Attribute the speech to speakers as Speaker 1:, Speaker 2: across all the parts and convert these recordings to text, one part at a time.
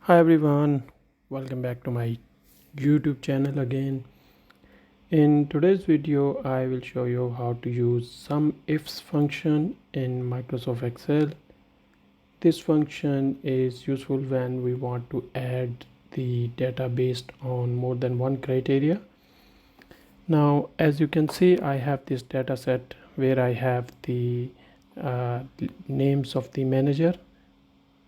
Speaker 1: Hi everyone, welcome back to my YouTube channel again. In today's video, I will show you how to use SUMIFS function in Microsoft Excel. This function is useful when we want to add the data based on more than one criteria. Now, as you can see, I have this data set where I have the names of the manager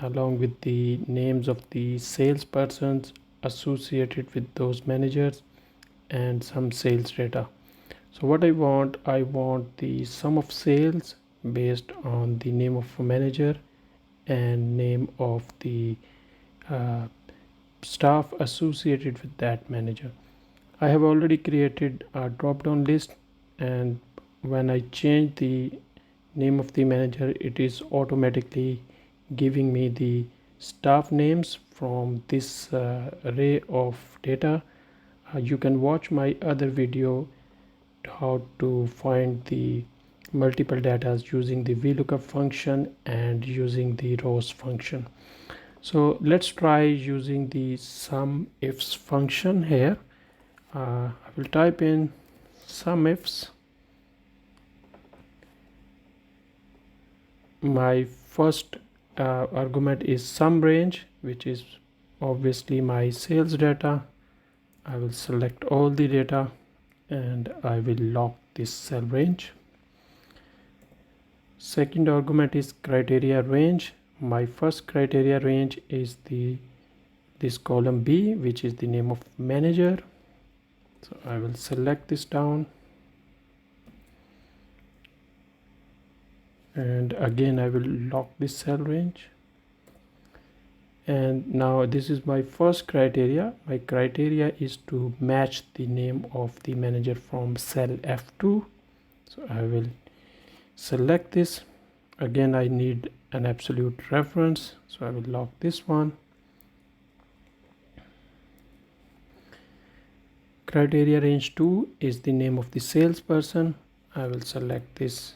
Speaker 1: along with the names of the salespersons associated with those managers and some sales data. So what I want the sum of sales based on the name of a manager and name of the uh, staff associated with that manager. I have already created a drop down list, and when I change the name of the manager, it is automatically giving me the staff names from this array of data. You can watch my other video how to find the multiple data using the VLOOKUP function and using the rows function. So let's try using the SUMIFS function here. I will type in SUMIFS. My first argument is sum range, which is obviously my sales data. I will select all the data and I will lock this cell range. Second argument is criteria range. My first criteria range is this column B, which is the name of manager. So I will select this down, and again I will lock this cell range. And now this is my first criteria. My criteria is to match the name of the manager from cell F2. So I will select this. Again, I need an absolute reference, so I will lock this one. Criteria range 2 is the name of the salesperson. I will select this,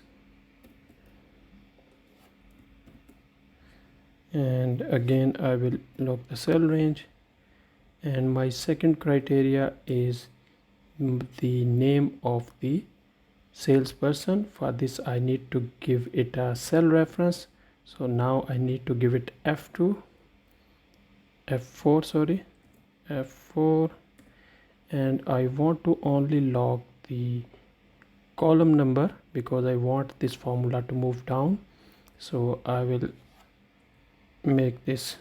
Speaker 1: and again I will lock the cell range. And my second criteria is the name of the salesperson. For this I need to give it a cell reference, so now I need to give it F4, F4, and I want to only log the column number because I want this formula to move down. So I will make this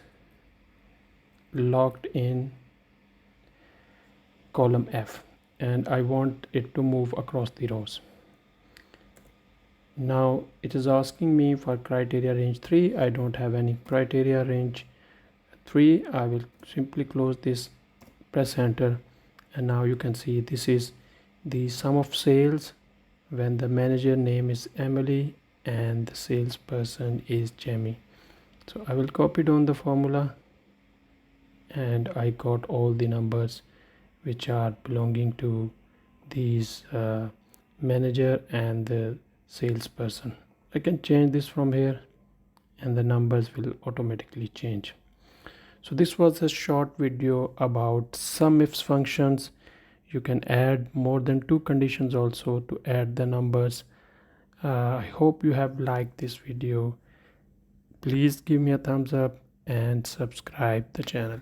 Speaker 1: logged in column F, and I want it to move across the rows. Now it is asking me for criteria range 3. I don't have any criteria range 3. I will simply close this, press enter, and now you can see this is the sum of sales when the manager name is Emily and the salesperson is Jamie. So I will copy down the formula, and I got all the numbers which are belonging to these manager and the salesperson. I can change this from here and the numbers will automatically change. So this was a short video about SUMIFS functions. You can add more than 2 conditions also to add the numbers. I hope you have liked this video. Please give me a thumbs up and subscribe the channel.